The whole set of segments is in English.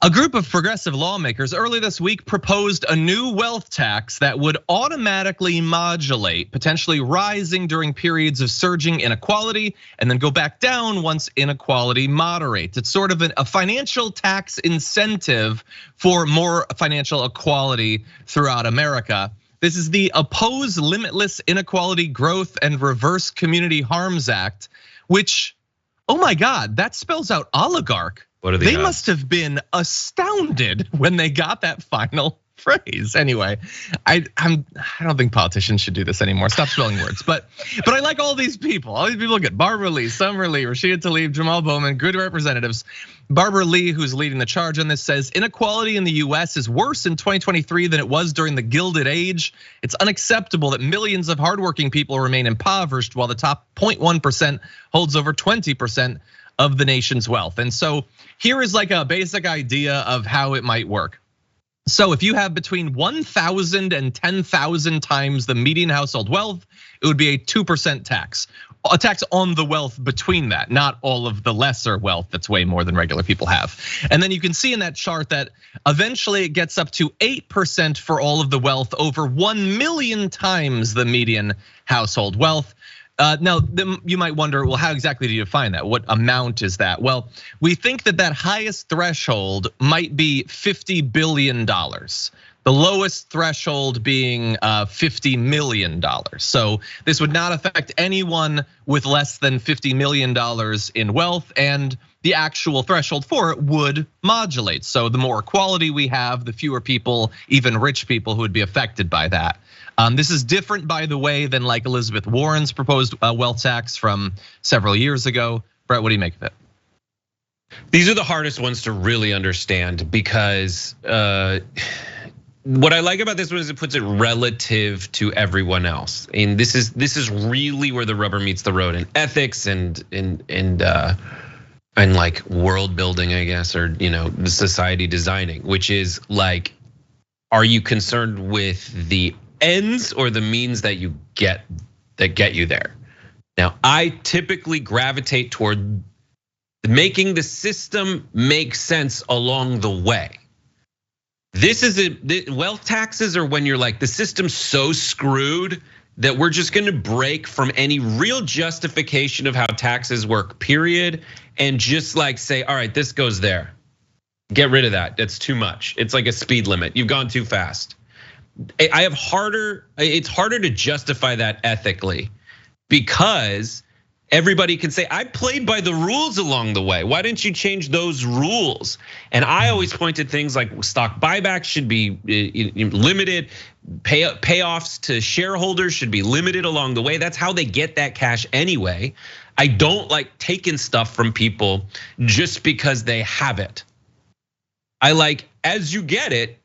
A group of progressive lawmakers early this week proposed a new wealth tax that would automatically modulate, potentially rising during periods of surging inequality and then go back down once inequality moderates. It's sort of a financial tax incentive for more financial equality throughout America. This is the Oppose Limitless Inequality Growth and Reverse Community Harms Act, which, oh my God, that spells out oligarch. They must have been astounded when they got that final phrase. Anyway, I don't think politicians should do this anymore. Stop spelling words. But I like all these people. All these people get Barbara Lee, Summer Lee, Rashida Tlaib, Jamaal Bowman, good representatives. Barbara Lee, who's leading the charge on this, says inequality in the US is worse in 2023 than it was during the Gilded Age. It's unacceptable that millions of hardworking people remain impoverished while the top 0.1% holds over 20% of the nation's wealth. And so here is like a basic idea of how it might work. So if you have between 1,000 and 10,000 times the median household wealth, it would be a 2% tax. A tax on the wealth between that, not all of the lesser wealth that's way more than regular people have. And then you can see in that chart that eventually it gets up to 8% for all of the wealth over 1 million times the median household wealth. Now, you might wonder, well, how exactly do you define that? What amount is that? Well, we think that highest threshold might be $50 billion. The lowest threshold being $50 million. So this would not affect anyone with less than $50 million in wealth, and the actual threshold for it would modulate. So the more equality we have, the fewer people, even rich people, who would be affected by that. This is different, by the way, than like Elizabeth Warren's proposed wealth tax from several years ago. Brett, what do you make of it? These are the hardest ones to really understand because what I like about this one is it puts it relative to everyone else. And this is really where the rubber meets the road in ethics and like world building, I guess, or the society designing, which is like, are you concerned with the ends or the means that you get you there? Now, I typically gravitate toward making the system make sense along the way. Wealth taxes are when you're like, the system's so screwed that we're just gonna break from any real justification of how taxes work, period, and just like say, all right, this goes there. Get rid of that, that's too much. It's like a speed limit, you've gone too fast. It's harder to justify that ethically because everybody can say, I played by the rules along the way. Why didn't you change those rules? And I always pointed things like stock buybacks should be limited, payoffs to shareholders should be limited along the way. That's how they get that cash anyway. I don't like taking stuff from people just because they have it. I like, as you get it,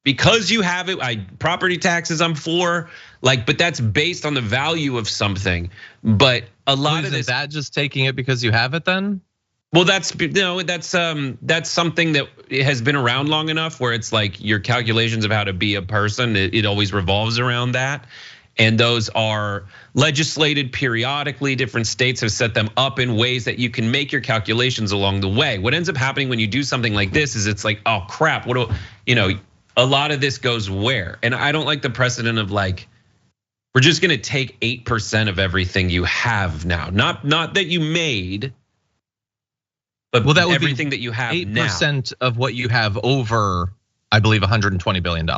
because you have it, property taxes I'm for, like, but that's based on the value of something. But a lot of this, that just taking it because you have it then? Well, that's something that has been around long enough where it's like your calculations of how to be a person, it always revolves around that. And those are legislated periodically. Different states have set them up in ways that you can make your calculations along the way. What ends up happening when you do something like this is it's like, oh crap, a lot of this goes where? And I don't like the precedent of like, we're just gonna take 8% of everything you have now. Not that you made, but that would everything that you have 8% of what you have over, I believe, $120 billion.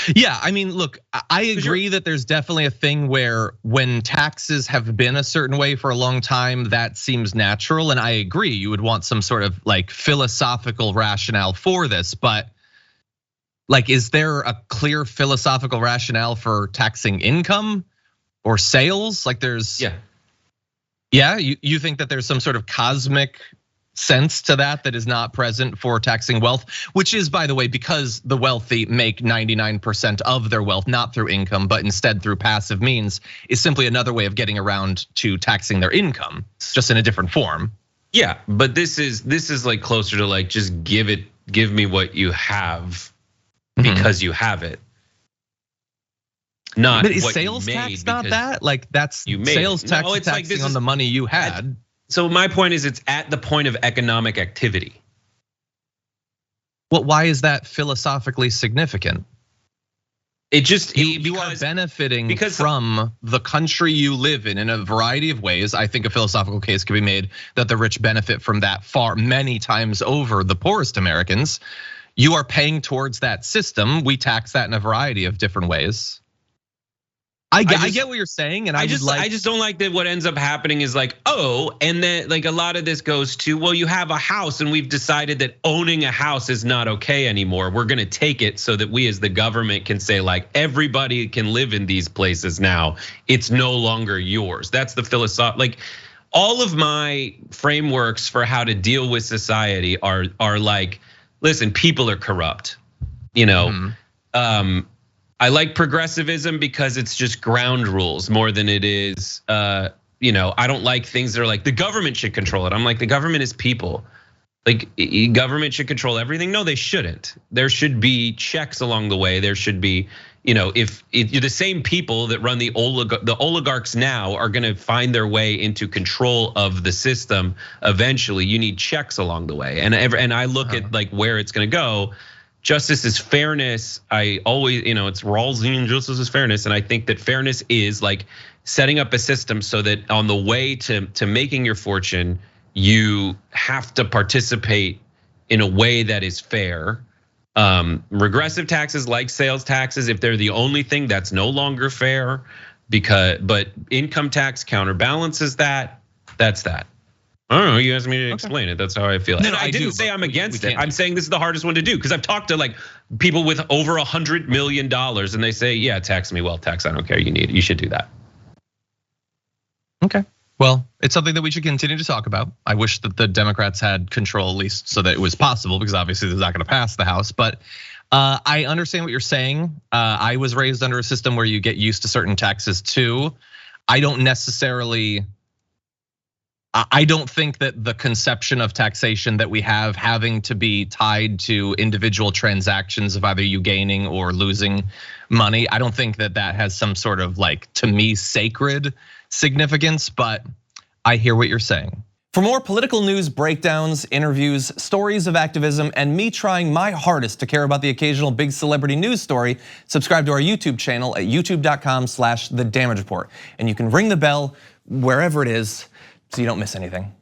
Yeah, I mean, look, I agree that there's definitely a thing where when taxes have been a certain way for a long time, that seems natural. And I agree, you would want some sort of like philosophical rationale for this. But like, is there a clear philosophical rationale for taxing income or sales? Like there's, yeah, you think that there's some sort of cosmic sense to that is not present for taxing wealth, which is, by the way, because the wealthy make 99% of their wealth not through income, but instead through passive means, is simply another way of getting around to taxing their income, just in a different form. Yeah, but this is like closer to like just give me what you have because you have it. Not but is what sales you made tax not that? Like that's sales tax taxing on the money you had. So my point is, it's at the point of economic activity. Well, why is that philosophically significant? It just you are benefiting from the country you live in a variety of ways. I think a philosophical case could be made that the rich benefit from that many times over the poorest Americans. You are paying towards that system. We tax that in a variety of different ways. I get what you're saying, and I just don't like that. What ends up happening is like, and then like a lot of this goes to, well, you have a house, and we've decided that owning a house is not okay anymore. We're gonna take it so that we as the government can say like everybody can live in these places now. It's no longer yours. That's the philosophy. Like all of my frameworks for how to deal with society are like, listen, people are corrupt, you know. I like progressivism because it's just ground rules more than it is, I don't like things that are like the government should control it. I'm like, the government is people. Like government should control everything. No, they shouldn't. There should be checks along the way. There should be, if you're the same people that run the oligarchs now are gonna find their way into control of the system eventually. You need checks along the way. And I look at like where it's gonna go. Justice is fairness. I always, it's Rawlsian and justice is fairness. And I think that fairness is like setting up a system so that on the way to making your fortune, you have to participate in a way that is fair. Regressive taxes like sales taxes, if they're the only thing, that's no longer fair but income tax counterbalances that, that's that. I don't know, you asked me to explain it. That's how I feel. No, I didn't say I'm against it. I'm saying this is the hardest one to do because I've talked to like people with over $100 million and they say, yeah, tax me, wealth tax, I don't care, you should do that. Okay, well, it's something that we should continue to talk about. I wish that the Democrats had control at least so that it was possible because obviously this is not gonna pass the House. But I understand what you're saying. I was raised under a system where you get used to certain taxes too. I don't think that the conception of taxation that we have having to be tied to individual transactions of either you gaining or losing money, I don't think that has some sort of like, to me, sacred significance, but I hear what you're saying. For more political news breakdowns, interviews, stories of activism, and me trying my hardest to care about the occasional big celebrity news story, subscribe to our YouTube channel at youtube.com/The Damage Report. And you can ring the bell wherever it is so you don't miss anything.